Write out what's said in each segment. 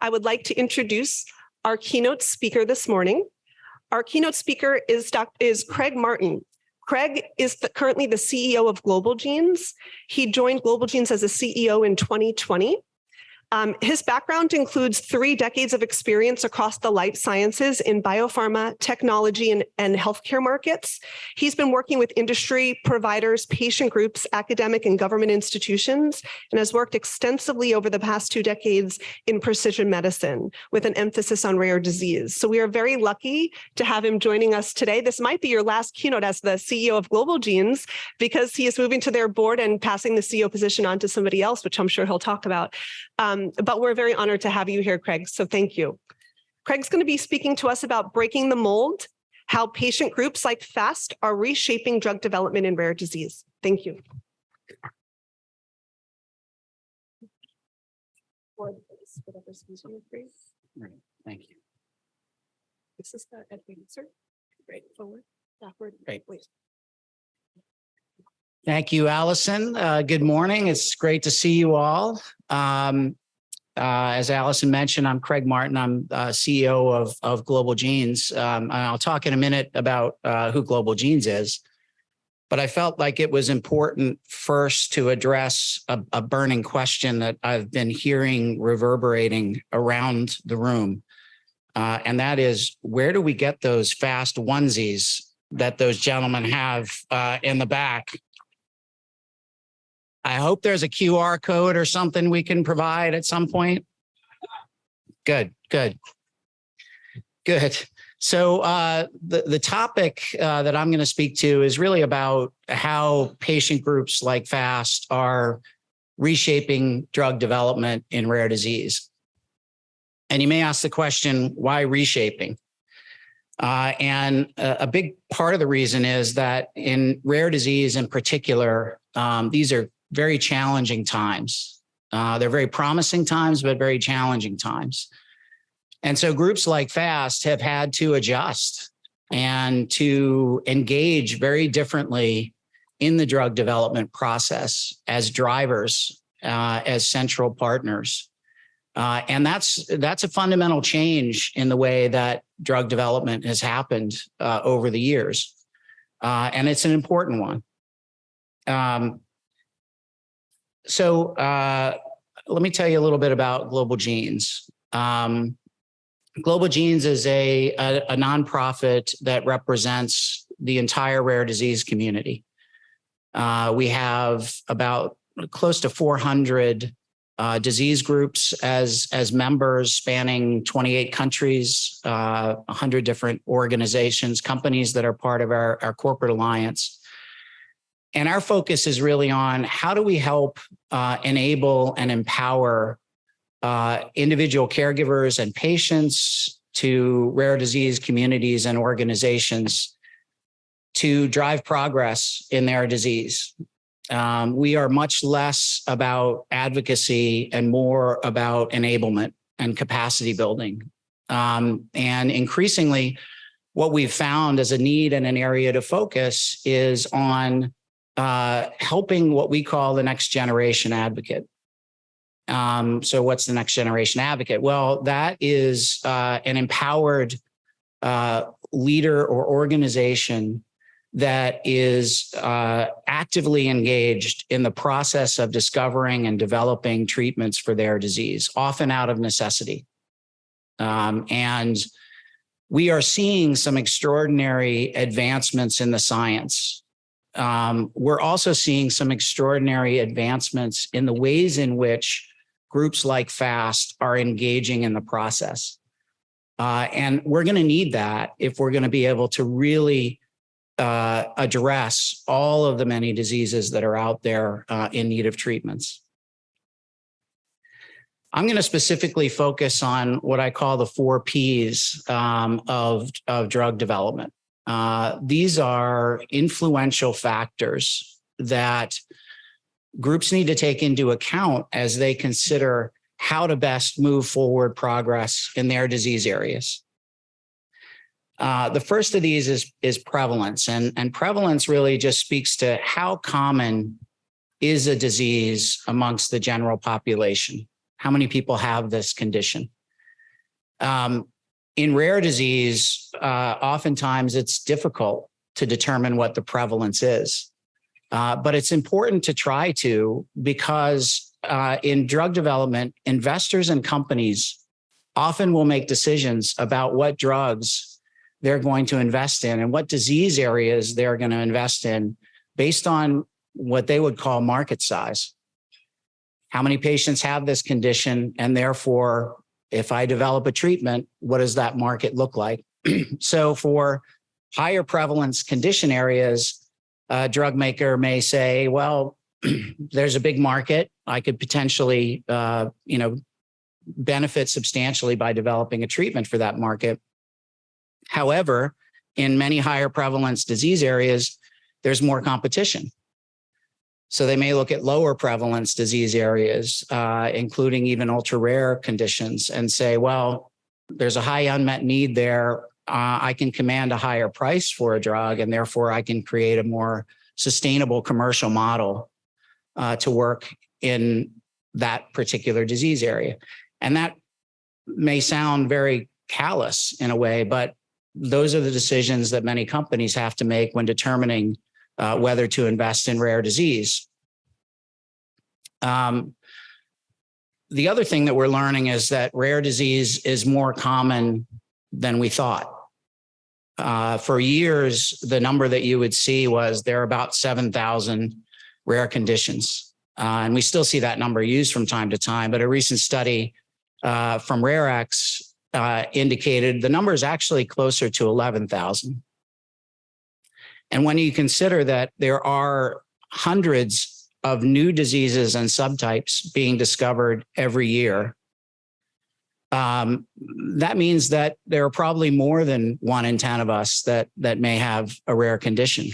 I would like to introduce our keynote speaker this morning. Our keynote speaker is Craig Martin. Craig is currently the CEO of Global Genes. He joined Global Genes as a CEO in 2020. His background includes 3 decades of experience across the life sciences in biopharma, technology, and healthcare markets. He's been working with industry, providers, patient groups, academic and government institutions, and has worked extensively over the past 2 decades in precision medicine with an emphasis on rare disease. So we are very lucky to have him joining us today. This might be your last keynote as the CEO of Global Genes, because he is moving to their board and passing the CEO position on to somebody else, which I'm sure he'll talk about. But we're very honored to have you here, Craig, so thank you. Craig's going to be speaking to us about breaking the mold, how patient groups like FAST are reshaping drug development in rare disease. Thank you. Right. Thank you. This is the advancer. Right, forward, backward, Great. please. Thank you, Allison. Good morning. It's great to see you all. As Allison mentioned, I'm Craig Martin. I'm CEO of Global Genes. And I'll talk in a minute about who Global Genes is. But I felt like it was important first to address a burning question that I've been hearing reverberating around the room. And that is, where do we get those FAST onesies that those gentlemen have in the back? I hope there's a QR code or something we can provide at some point. Good. So the topic that I'm going to speak to is really about how patient groups like FAST are reshaping drug development in rare disease. And you may ask the question, why reshaping? And a big part of the reason is that in rare disease in particular, these are very challenging times. They're very promising times, but very challenging times. And so groups like FAST have had to adjust and to engage very differently in the drug development process as drivers, as central partners. And that's a fundamental change in the way that drug development has happened over the years. And it's an important one. So let me tell you a little bit about Global Genes. Global Genes is a nonprofit that represents the entire rare disease community. We have about close to 400 disease groups as members, spanning 28 countries, 100 different organizations, companies that are part of our corporate alliance. And our focus is really on how do we help enable and empower individual caregivers and patients to rare disease communities and organizations to drive progress in their disease. We are much less about advocacy and more about enablement and capacity building. And increasingly, what we've found as a need and an area to focus is on helping what we call the next generation advocate. So what's the next generation advocate? Well, that is an empowered leader or organization that is actively engaged in the process of discovering and developing treatments for their disease, often out of necessity. And we are seeing some extraordinary advancements in the science. We're also seeing some extraordinary advancements in the ways in which groups like FAST are engaging in the process. And we're going to need that if we're going to be able to really address all of the many diseases that are out there in need of treatments. I'm going to specifically focus on what I call the 4 Ps of drug development. These are influential factors that groups need to take into account as they consider how to best move forward progress in their disease areas. The first of these is prevalence, and prevalence really just speaks to how common is a disease amongst the general population. How many people have this condition? In rare disease, oftentimes it's difficult to determine what the prevalence is. But it's important to try to, because in drug development, investors and companies often will make decisions about what drugs they're going to invest in and what disease areas they're going to invest in based on what they would call market size. How many patients have this condition? And therefore, if I develop a treatment, what does that market look like? So for higher prevalence condition areas, a drug maker may say, well, there's a big market. I could potentially, benefit substantially by developing a treatment for that market. However, in many higher prevalence disease areas, there's more competition. So they may look at lower prevalence disease areas, including even ultra rare conditions, and say, well, there's a high unmet need there. I can command a higher price for a drug, and therefore I can create a more sustainable commercial model to work in that particular disease area. And that may sound very callous in a way, but those are the decisions that many companies have to make when determining whether to invest in rare disease. The other thing that we're learning is that rare disease is more common than we thought. For years, the number that you would see was there are about 7,000 rare conditions. And we still see that number used from time to time, but a recent study from RareX indicated the number is actually closer to 11,000. And when you consider that there are hundreds of new diseases and subtypes being discovered every year, that means that there are probably more than 1 in 10 of us that may have a rare condition.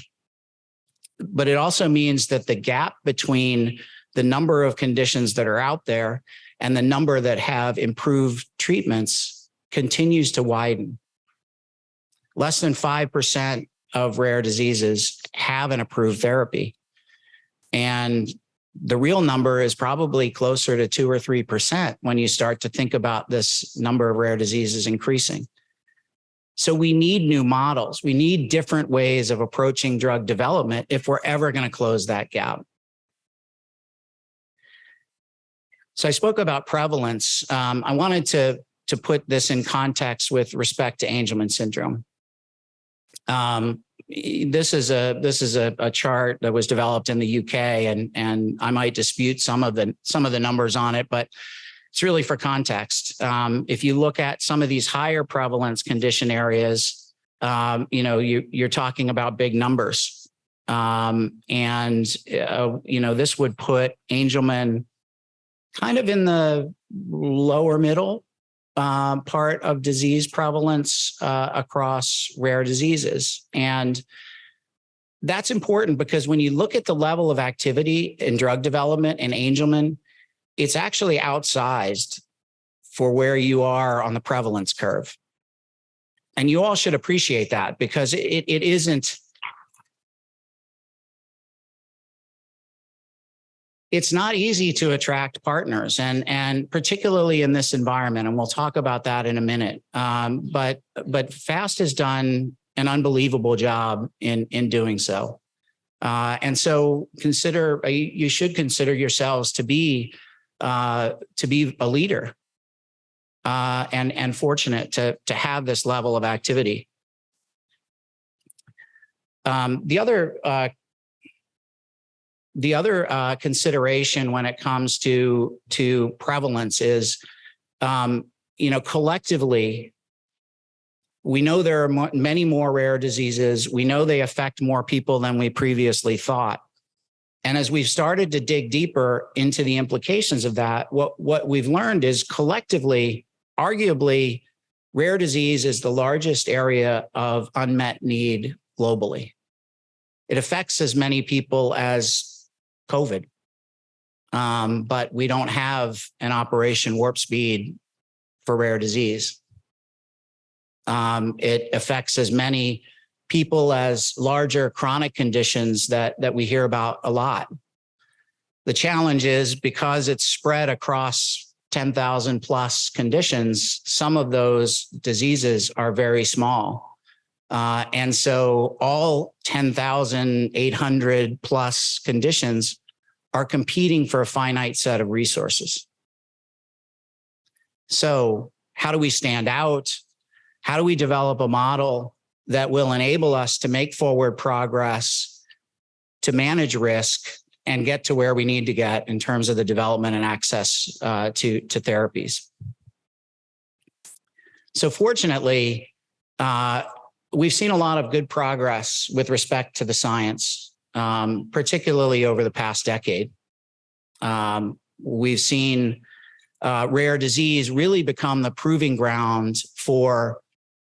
But it also means that the gap between the number of conditions that are out there and the number that have improved treatments continues to widen. Less than 5% of rare diseases have an approved therapy. And the real number is probably closer to 2 or 3% when you start to think about this number of rare diseases increasing. So we need new models. We need different ways of approaching drug development if we're ever going to close that gap. So I spoke about prevalence. I wanted to put this in context with respect to Angelman syndrome. This is a chart that was developed in the UK, and I might dispute some of the numbers on it, but it's really for context. If you look at some of these higher prevalence condition areas, you're talking about big numbers, this would put Angelman kind of in the lower middle part of disease prevalence across rare diseases. And that's important because when you look at the level of activity in drug development in Angelman, it's actually outsized for where you are on the prevalence curve. And you all should appreciate that because it isn't, it's not easy to attract partners, and particularly in this environment, and we'll talk about that in a minute. But FAST has done an unbelievable job in doing so. And so you should consider yourselves to be a leader and fortunate to have this level of activity. The other consideration when it comes to prevalence is, collectively, we know there are many more rare diseases. We know they affect more people than we previously thought. And as we've started to dig deeper into the implications of that, what we've learned is collectively, arguably, rare disease is the largest area of unmet need globally. It affects as many people as COVID, but we don't have an Operation Warp Speed for rare disease. It affects as many people as larger chronic conditions that we hear about a lot. The challenge is because it's spread across 10,000 plus conditions, some of those diseases are very small. And so all 10,800 plus conditions are competing for a finite set of resources. So how do we stand out? How do we develop a model that will enable us to make forward progress, to manage risk, and get to where we need to get in terms of the development and access to therapies? So fortunately, we've seen a lot of good progress with respect to the science, particularly over the past decade. We've seen rare disease really become the proving ground for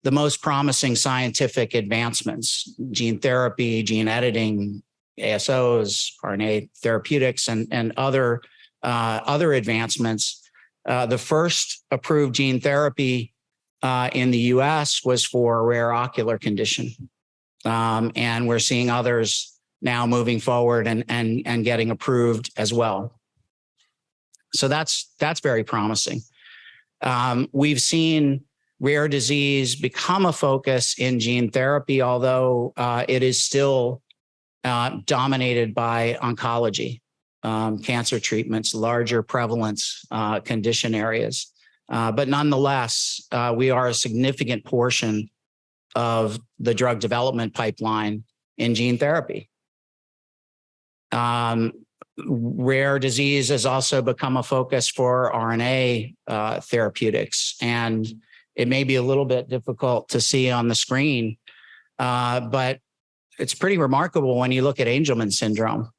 the most promising scientific advancements: gene therapy, gene editing, ASOs, RNA therapeutics, and other advancements. The first approved gene therapy in the US was for a rare ocular condition. And we're seeing others now moving forward and getting approved as well. So that's very promising. We've seen rare disease become a focus in gene therapy, although it is still dominated by oncology, cancer treatments, larger prevalence condition areas. But nonetheless, we are a significant portion of the drug development pipeline in gene therapy. Rare disease has also become a focus for RNA therapeutics. And it may be a little bit difficult to see on the screen, but it's pretty remarkable when you look at Angelman syndrome.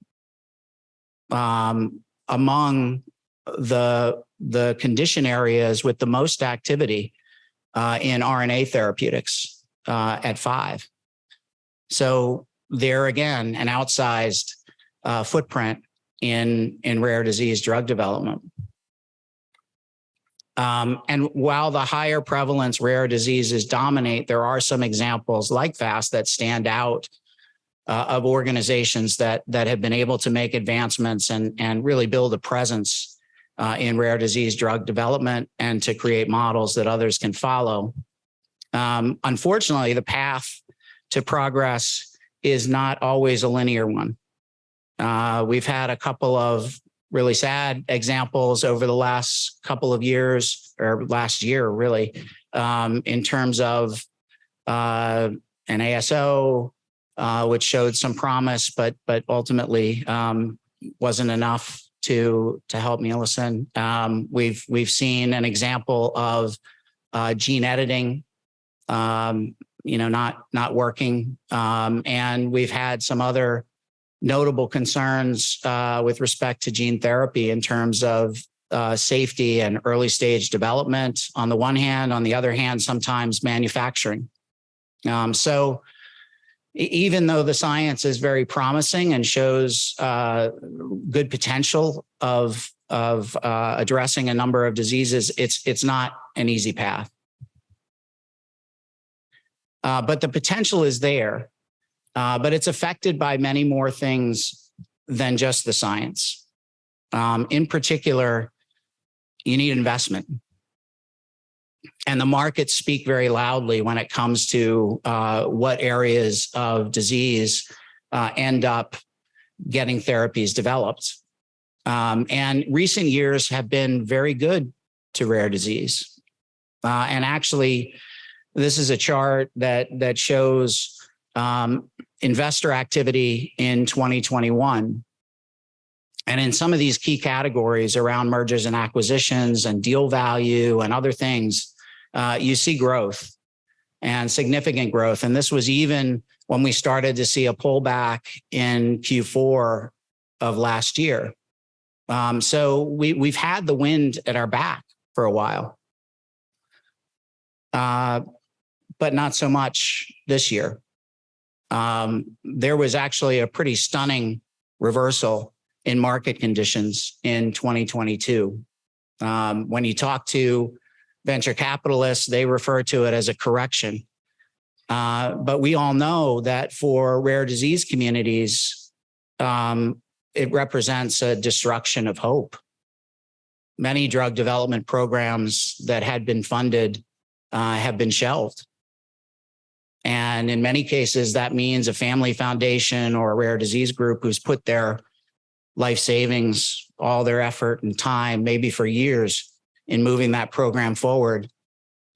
Among the condition areas with the most activity in RNA therapeutics at 5. So there again, an outsized footprint in rare disease drug development. And while the higher prevalence rare diseases dominate, there are some examples like FAST that stand out of organizations that have been able to make advancements and really build a presence in rare disease drug development and to create models that others can follow. Unfortunately, the path to progress is not always a linear one. We've had a couple of really sad examples over the last couple of years, or last year, really, in terms of an ASO, which showed some promise, but ultimately wasn't enough to help Nielsen. We've seen an example of gene editing, not working, and we've had some other notable concerns with respect to gene therapy in terms of safety and early stage development on the one hand, on the other hand, sometimes manufacturing. So even though the science is very promising and shows good potential of addressing a number of diseases, it's not an easy path. But the potential is there. But it's affected by many more things than just the science. In particular, you need investment. And the markets speak very loudly when it comes to what areas of disease end up getting therapies developed. And recent years have been very good to rare disease. And actually, this is a chart that shows investor activity in 2021. And in some of these key categories around mergers and acquisitions and deal value and other things, you see growth and significant growth. And this was even when we started to see a pullback in Q4 of last year. So we've had the wind at our back for a while, but not so much this year. There was actually a pretty stunning reversal in market conditions in 2022. When you talk to venture capitalists, they refer to it as a correction. But we all know that for rare disease communities, it represents a destruction of hope. Many drug development programs that had been funded have been shelved. And in many cases, that means a family foundation or a rare disease group who's put their life savings, all their effort and time, maybe for years, in moving that program forward,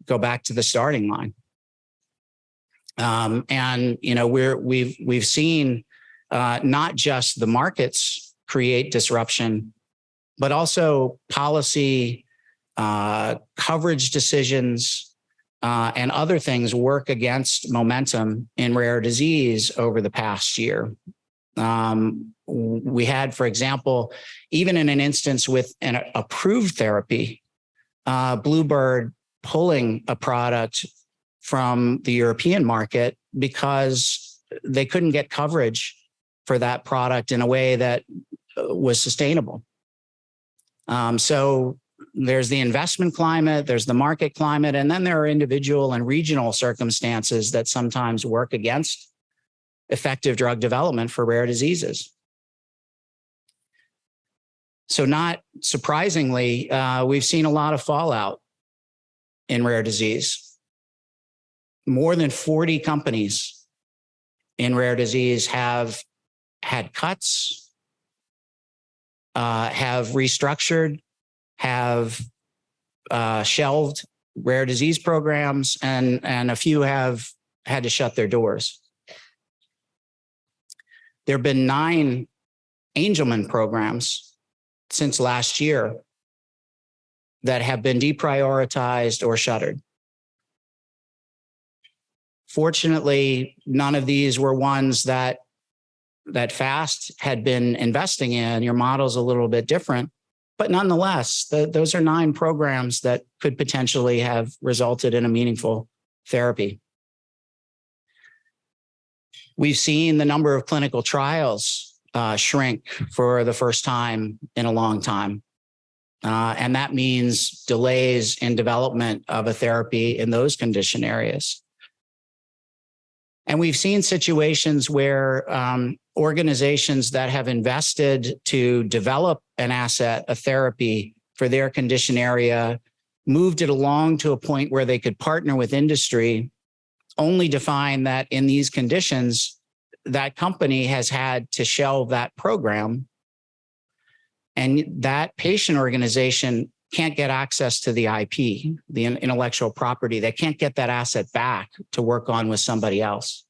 go back to the starting line. And we've seen not just the markets create disruption, but also policy, coverage decisions, and other things work against momentum in rare disease over the past year. We had, for example, even in an instance with an approved therapy, Bluebird pulling a product from the European market because they couldn't get coverage for that product in a way that was sustainable. So there's the investment climate, there's the market climate, and then there are individual and regional circumstances that sometimes work against effective drug development for rare diseases. So not surprisingly, we've seen a lot of fallout in rare disease. More than 40 companies in rare disease have had cuts, have restructured, have shelved rare disease programs, and a few have had to shut their doors. There have been 9 Angelman programs since last year that have been deprioritized or shuttered. Fortunately, none of these were ones that FAST had been investing in. Your model's a little bit different, but nonetheless, those are 9 programs that could potentially have resulted in a meaningful therapy. We've seen the number of clinical trials shrink for the first time in a long time. And that means delays in development of a therapy in those condition areas. And we've seen situations where organizations that have invested to develop an asset, a therapy for their condition area, moved it along to a point where they could partner with industry, only to find that in these conditions, that company has had to shelve that program. And that patient organization can't get access to the IP, the intellectual property. They can't get that asset back to work on with somebody else.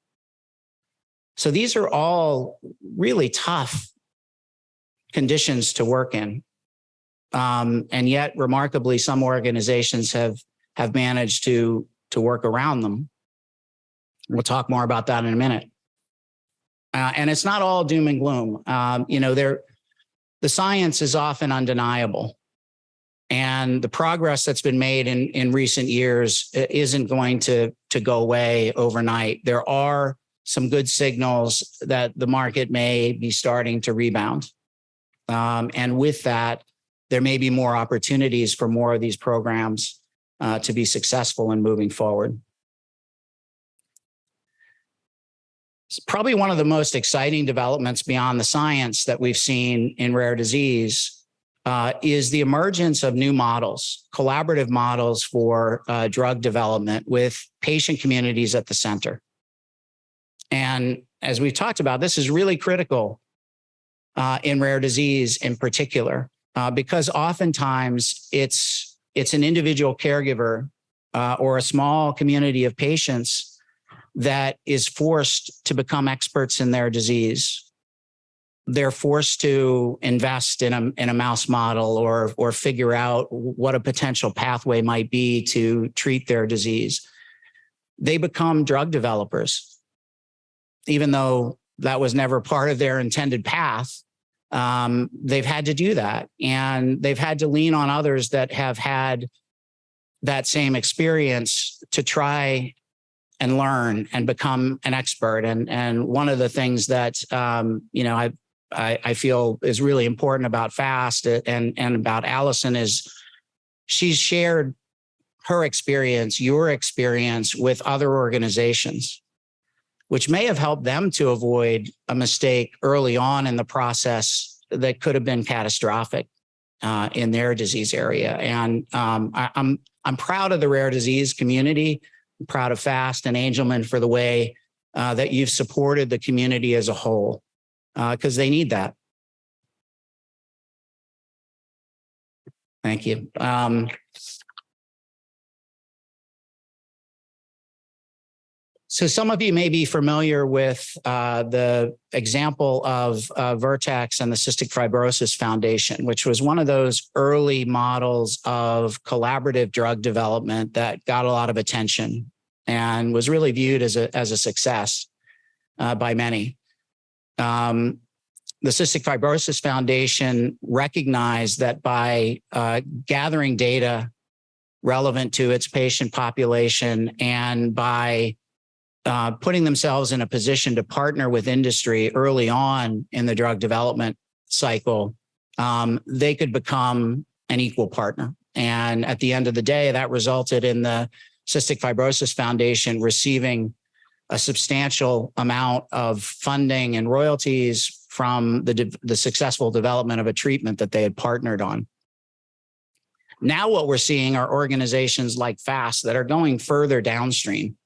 So these are all really tough conditions to work in. And yet, remarkably, some organizations have managed to work around them. We'll talk more about that in a minute. And it's not all doom and gloom. The science is often undeniable. And the progress that's been made in recent years isn't going to go away overnight. There are some good signals that the market may be starting to rebound. And with that, there may be more opportunities for more of these programs to be successful in moving forward. It's probably one of the most exciting developments beyond the science that we've seen in rare disease is the emergence of new models, collaborative models for drug development with patient communities at the center. And as we've talked about, this is really critical in rare disease in particular, because oftentimes it's an individual caregiver or a small community of patients that is forced to become experts in their disease. They're forced to invest in a mouse model or figure out what a potential pathway might be to treat their disease. They become drug developers, even though that was never part of their intended path. They've had to do that, and they've had to lean on others that have had that same experience to try and learn and become an expert. And one of the things that I feel is really important about FAST and about Allison is she's shared her experience, your experience with other organizations, which may have helped them to avoid a mistake early on in the process that could have been catastrophic. in their disease area. And I'm proud of the rare disease community. I'm proud of FAST and Angelman for the way that you've supported the community as a whole, because they need that. Thank you. So some of you may be familiar with the example of Vertex and the Cystic Fibrosis Foundation, which was one of those early models of collaborative drug development that got a lot of attention and was really viewed as a success by many. The Cystic Fibrosis Foundation recognized that by gathering data relevant to its patient population and by putting themselves in a position to partner with industry early on in the drug development cycle, they could become an equal partner. And at the end of the day, that resulted in the Cystic Fibrosis Foundation receiving a substantial amount of funding and royalties from the successful development of a treatment that they had partnered on. Now what we're seeing are organizations like FAST that are going further downstream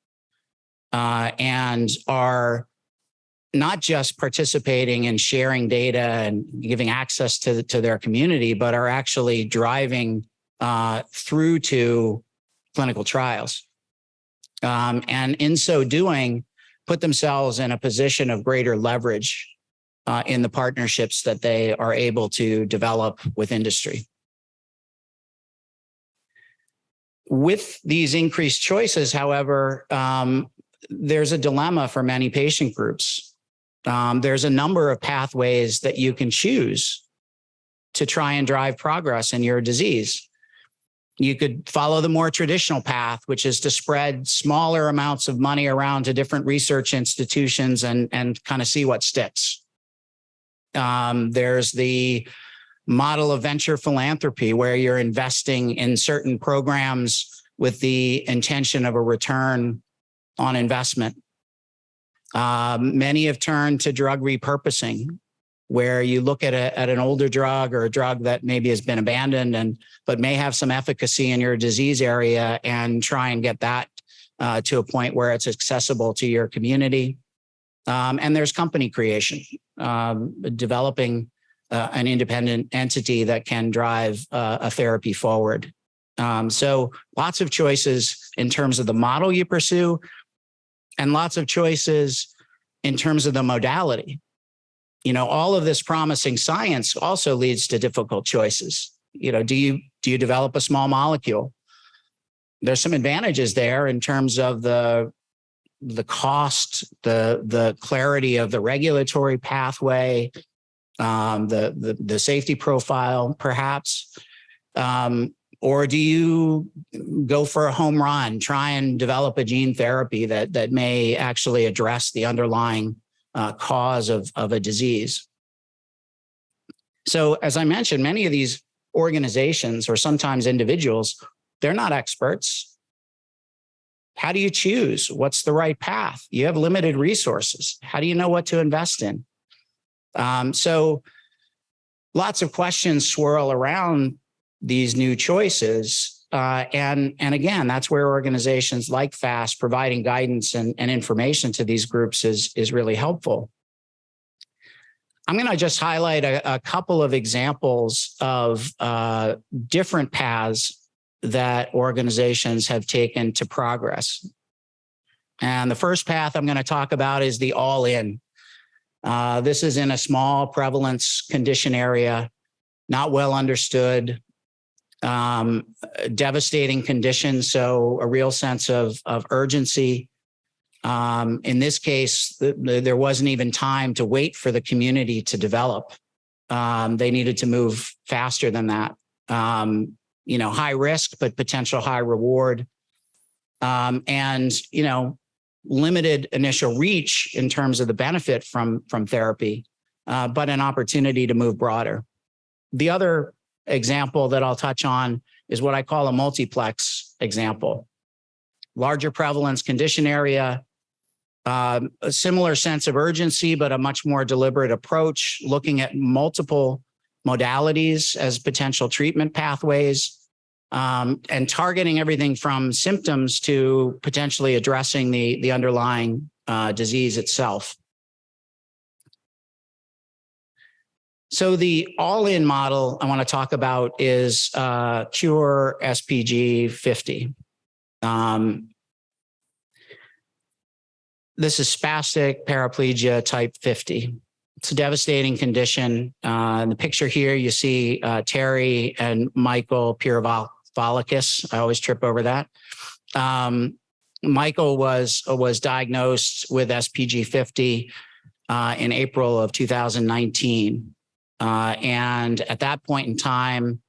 and are not just participating in sharing data and giving access to their community, but are actually driving through to clinical trials. And in so doing, put themselves in a position of greater leverage in the partnerships that they are able to develop with industry. With these increased choices, however, there's a dilemma for many patient groups. There's a number of pathways that you can choose to try and drive progress in your disease. You could follow the more traditional path, which is to spread smaller amounts of money around to different research institutions and kind of see what sticks. There's the model of venture philanthropy, where you're investing in certain programs with the intention of a return on investment. Many have turned to drug repurposing, where you look at an older drug or a drug that maybe has been abandoned but may have some efficacy in your disease area and try and get that to a point where it's accessible to your community. And there's company creation, developing an independent entity that can drive a therapy forward. So lots of choices in terms of the model you pursue, and lots of choices in terms of the modality. You know, all of this promising science also leads to difficult choices. You know, do you develop a small molecule? There's some advantages there in terms of the cost, the clarity of the regulatory pathway, the safety profile, perhaps. Or do you go for a home run, try and develop a gene therapy that may actually address the underlying cause of a disease? So as I mentioned, many of these organizations, or sometimes individuals, they're not experts. How do you choose? What's the right path? You have limited resources. How do you know what to invest in? So lots of questions swirl around these new choices. And again, that's where organizations like FAST providing guidance and information to these groups is really helpful. I'm going to just highlight a couple of examples of different paths that organizations have taken to progress. And the first path I'm going to talk about is the all-in. This is in a small prevalence condition area, not well understood, devastating condition, so a real sense of urgency. In this case, there wasn't even time to wait for the community to develop. They needed to move faster than that. You know, high risk, but potential high reward. And, you know, limited initial reach in terms of the benefit from therapy, but an opportunity to move broader. The other example that I'll touch on is what I call a multiplex example. Larger prevalence condition area, a similar sense of urgency, but a much more deliberate approach, looking at multiple modalities as potential treatment pathways, and targeting everything from symptoms to potentially addressing the underlying disease itself. So the all-in model I want to talk about is Cure SPG 50. This is spastic paraplegia type 50. It's a devastating condition. In the picture here, you see Terry and Michael Piravalikis. I always trip over that. Michael was diagnosed with SPG 50 in April of 2019. And at that point in time,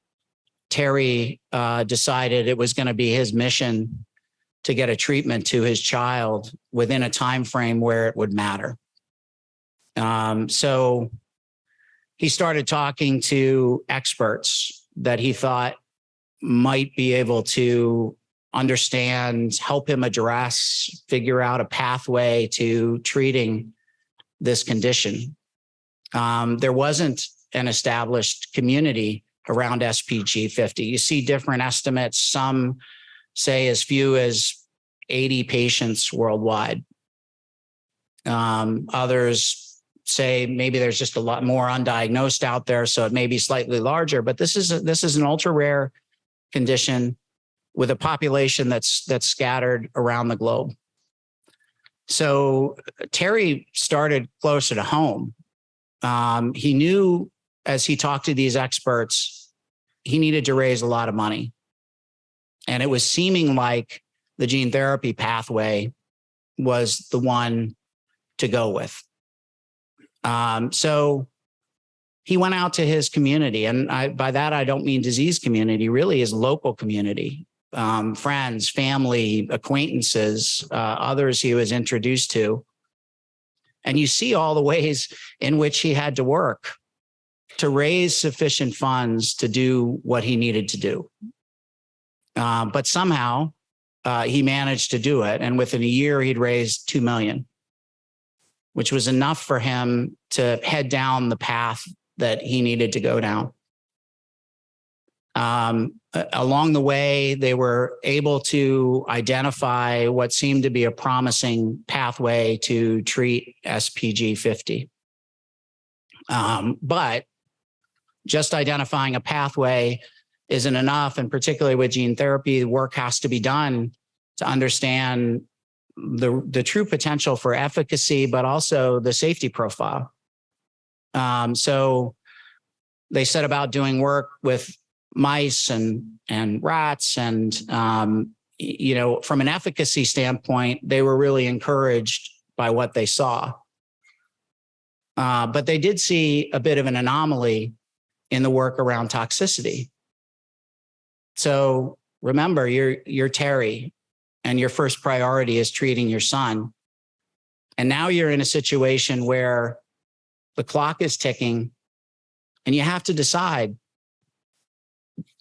Terry decided it was going to be his mission to get a treatment to his child within a time frame where it would matter. So he started talking to experts that he thought might be able to understand, help him address, figure out a pathway to treating this condition. There wasn't an established community around SPG 50. You see different estimates. Some say as few as 80 patients worldwide. Others say maybe there's just a lot more undiagnosed out there, so it may be slightly larger. But this is an ultra rare condition with a population that's scattered around the globe. So Terry started closer to home. He knew as he talked to these experts, he needed to raise a lot of money. And it was seeming like the gene therapy pathway was the one to go with. So he went out to his community. And by that, I don't mean disease community, really his local community, friends, family, acquaintances, others he was introduced to. And you see all the ways in which he had to work to raise sufficient funds to do what he needed to do. But somehow he managed to do it. And within a year, he'd raised $2 million, which was enough for him to head down the path that he needed to go down. Along the way, they were able to identify what seemed to be a promising pathway to treat SPG 50. But just identifying a pathway isn't enough. And particularly with gene therapy, the work has to be done to understand the true potential for efficacy, but also the safety profile. So they set about doing work with mice and rats. And, you know, from an efficacy standpoint, they were really encouraged by what they saw. But they did see a bit of an anomaly in the work around toxicity. So remember, you're Terry, and your first priority is treating your son. And now you're in a situation where the clock is ticking and you have to decide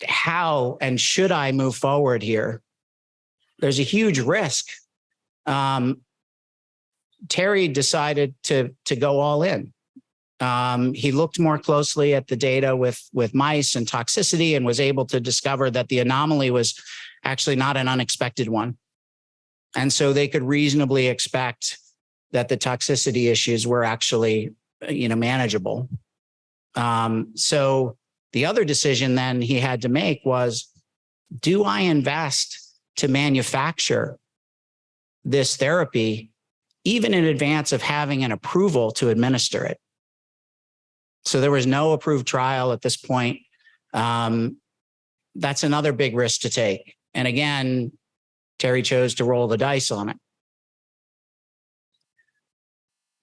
how and should I move forward here? There's a huge risk. Terry decided to go all in. He looked more closely at the data with mice and toxicity and was able to discover that the anomaly was actually not an unexpected one. And so they could reasonably expect that the toxicity issues were actually, manageable. So the other decision then he had to make was, do I invest to manufacture this therapy even in advance of having an approval to administer it? So there was no approved trial at this point. That's another big risk to take. And again, Terry chose to roll the dice on it.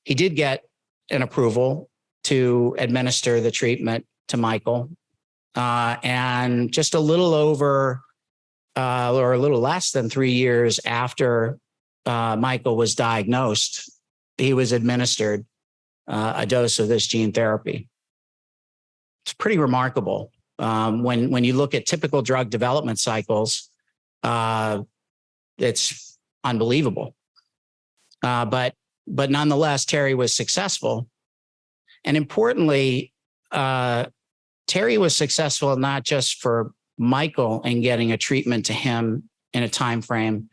He did get an approval to administer the treatment to Michael. And just a little over or a little less than 3 years after Michael was diagnosed, he was administered a dose of this gene therapy. It's pretty remarkable. When you look at typical drug development cycles, it's unbelievable. But nonetheless, Terry was successful. And importantly, Terry was successful not just for Michael in getting a treatment to him in a time frame.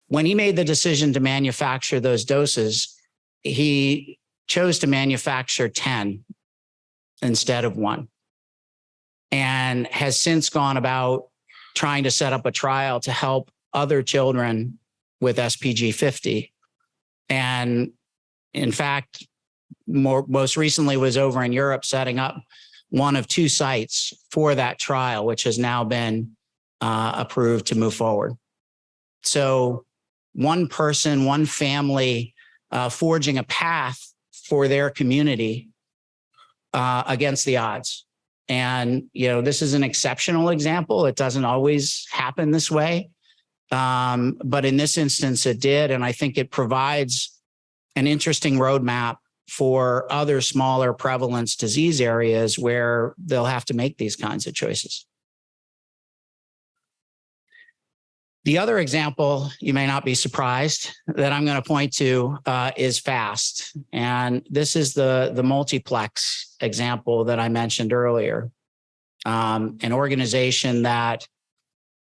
When he made the decision to manufacture those doses, he chose to manufacture 10 instead of 1, and has since gone about trying to set up a trial to help other children with SPG 50. And in fact, most recently was over in Europe setting up one of 2 sites for that trial, which has now been approved to move forward. So one person, one family forging a path for their community against the odds. And, this is an exceptional example. It doesn't always happen this way. But in this instance, it did. And I think it provides an interesting roadmap for other smaller prevalence disease areas where they'll have to make these kinds of choices. The other example, you may not be surprised, that I'm going to point to is FAST. And this is the multiplex example that I mentioned earlier. An organization that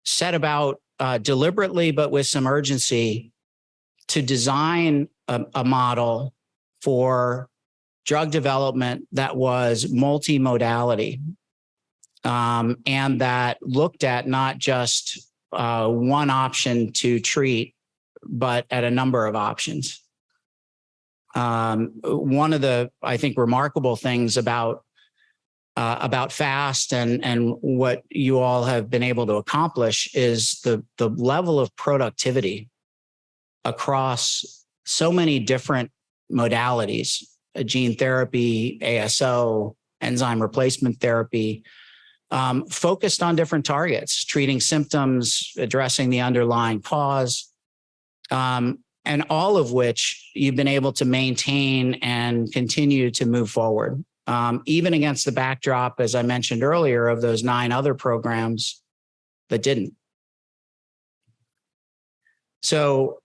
set about deliberately, but with some urgency, to design a model for drug development that was multimodality, and that looked at not just one option to treat, but at a number of options. One of the, I think, remarkable things about FAST and what you all have been able to accomplish is the level of productivity across so many different modalities: gene therapy, ASO, enzyme replacement therapy, focused on different targets, treating symptoms, addressing the underlying cause, and all of which you've been able to maintain and continue to move forward, even against the backdrop, as I mentioned earlier, of those 9 other programs that didn't. So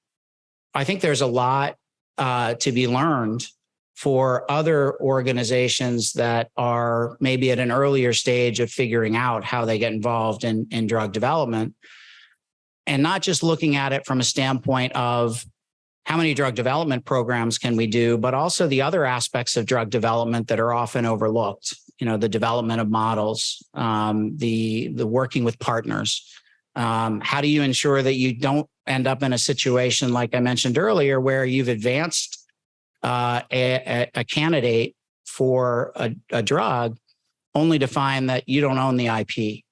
I think there's a lot to be learned for other organizations that are maybe at an earlier stage of figuring out how they get involved in drug development, and not just looking at it from a standpoint of how many drug development programs can we do, but also the other aspects of drug development that are often overlooked. The development of models, the working with partners. How do you ensure that you don't end up in a situation like I mentioned earlier, where you've advanced a candidate for a drug only to find that you don't own the IP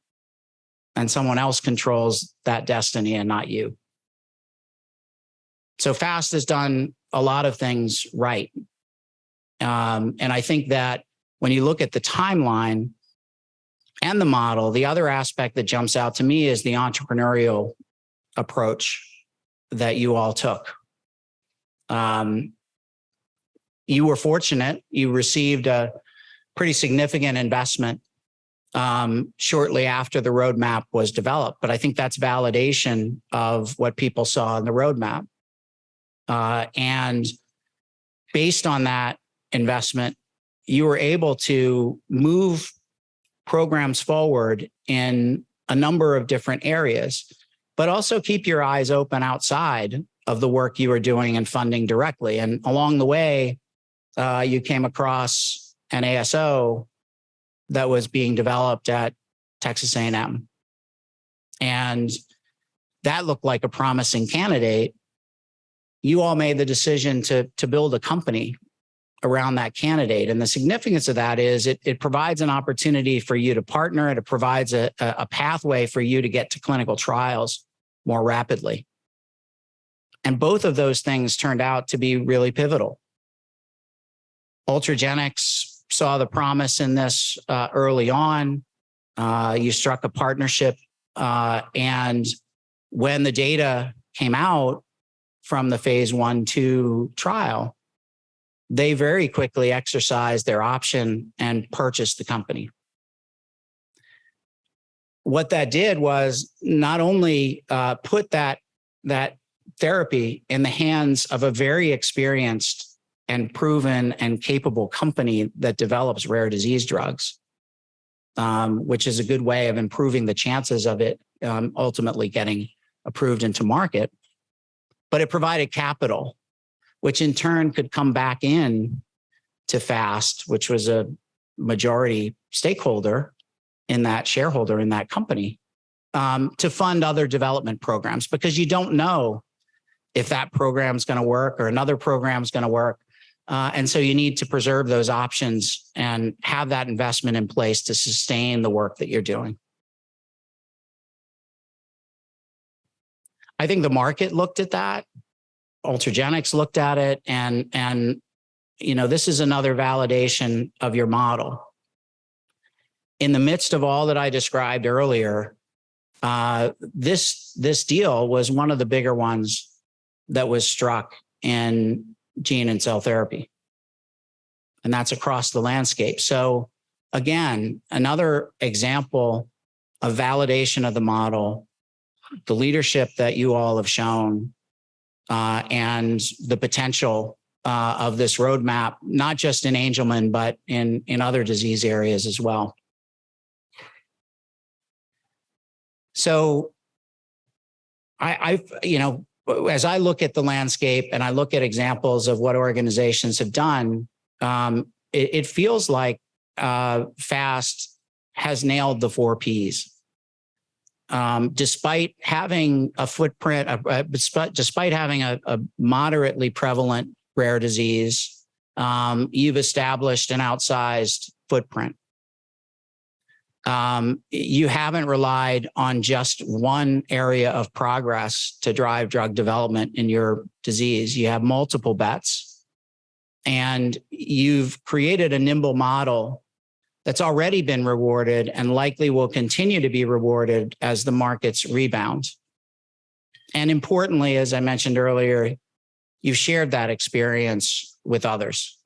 and someone else controls that destiny and not you? So FAST has done a lot of things right. And I think that when you look at the timeline and the model, the other aspect that jumps out to me is the entrepreneurial approach that you all took. You were fortunate. You received a pretty significant investment shortly after the roadmap was developed. But I think that's validation of what people saw in the roadmap. And based on that investment, you were able to move programs forward in a number of different areas, but also keep your eyes open outside of the work you were doing and funding directly. And along the way, you came across an ASO that was being developed at Texas A&M. And that looked like a promising candidate. You all made the decision to build a company around that candidate. And the significance of that is it provides an opportunity for you to partner. It provides a pathway for you to get to clinical trials more rapidly. And both of those things turned out to be really pivotal. Ultragenics saw the promise in this early on. You struck a partnership. And when the data came out from the phase 1/2 trial, they very quickly exercised their option and purchased the company. What that did was not only put that therapy in the hands of a very experienced and proven and capable company that develops rare disease drugs, which is a good way of improving the chances of it ultimately getting approved into market. But it provided capital, which in turn could come back in to FAST, which was a majority stakeholder in that shareholder in that company, to fund other development programs, because you don't know if that program is going to work or another program is going to work. And so you need to preserve those options and have that investment in place to sustain the work that you're doing. I think the market looked at that. Ultragenics looked at it, and this is another validation of your model. In the midst of all that I described earlier, this deal was one of the bigger ones that was struck in gene and cell therapy, and that's across the landscape. So again, another example of validation of the model, the leadership that you all have shown, and the potential of this roadmap, not just in Angelman, but in other disease areas as well. So as I look at the landscape and I look at examples of what organizations have done, it feels like FAST has nailed the 4 Ps. Despite having a footprint, despite having a moderately prevalent rare disease, you've established an outsized footprint. You haven't relied on just one area of progress to drive drug development in your disease. You have multiple bets, and you've created a nimble model that's already been rewarded and likely will continue to be rewarded as the markets rebound. And importantly, as I mentioned earlier, you've shared that experience with others.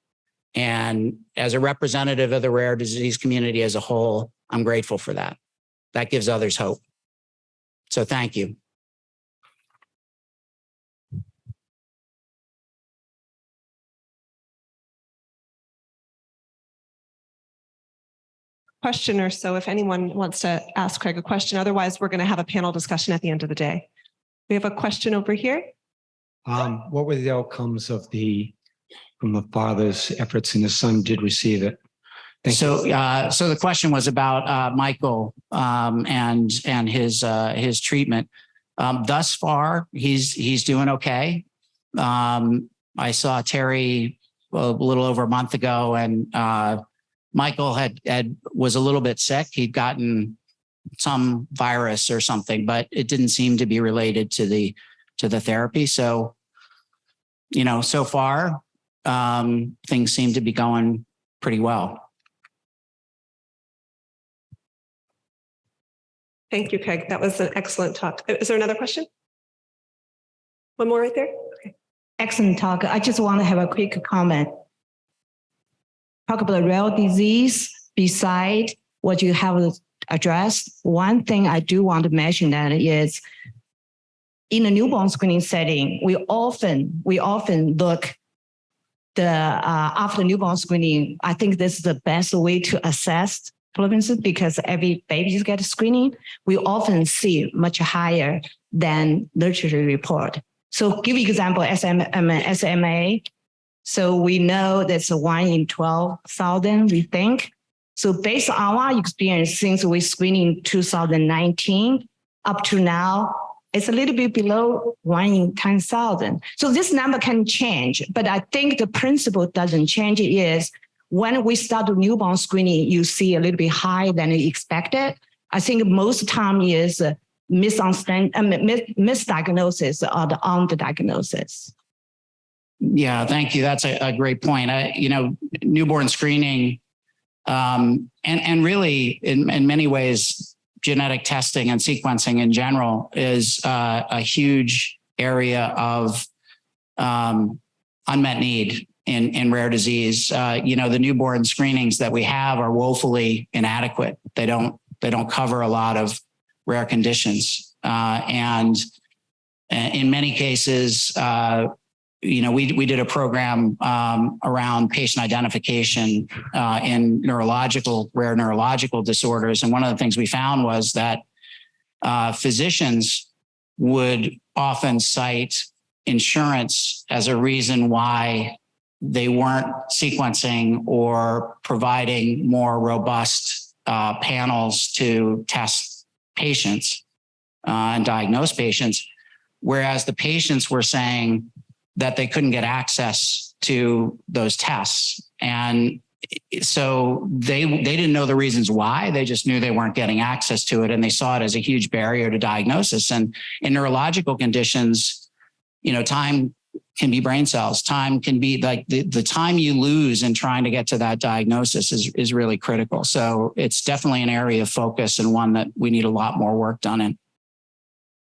And as a representative of the rare disease community as a whole, I'm grateful for that. That gives others hope. So thank you. Question or so if anyone wants to ask Craig a question. Otherwise, we're going to have a panel discussion at the end of the day. We have a question over here. What were the outcomes from the father's efforts, and his son did receive it? So the question was about Michael and his treatment. Thus far, he's doing okay. I saw Terry a little over a month ago, and Michael was a little bit sick. He'd gotten some virus or something, but it didn't seem to be related to the therapy. So, so far, things seem to be going pretty well. Thank you, Craig. That was an excellent talk. Is there another question? One more right there? Okay. Excellent talk. I just want to have a quick comment. Talk about rare disease beside what you have addressed. One thing I do want to mention that is in a newborn screening setting, we often look after newborn screening. I think this is the best way to assess prevalence because every baby gets screening. We often see much higher than literature report. So give you example, SMA. So we know that's 1 in 12,000, we think. So based on our experience, since we screened in 2019, up to now, it's a little bit below 1 in 10,000. So this number can change, but I think the principle doesn't change. It is when we start newborn screening, you see a little bit higher than you expected. I think most time is misdiagnosis or the underdiagnosis. Yeah, thank you. That's a great point. Newborn screening, and really in many ways, genetic testing and sequencing in general is a huge area of unmet need in rare disease. The newborn screenings that we have are woefully inadequate. They don't cover a lot of rare conditions, and in many cases, we did a program around patient identification in rare neurological disorders. And one of the things we found was that physicians would often cite insurance as a reason why they weren't sequencing or providing more robust panels to test patients and diagnose patients, whereas the patients were saying that they couldn't get access to those tests. And so they didn't know the reasons why. They just knew they weren't getting access to it, and they saw it as a huge barrier to diagnosis. And in neurological conditions, time can be brain cells. Time can be like the time you lose in trying to get to that diagnosis is really critical. So it's definitely an area of focus and one that we need a lot more work done in.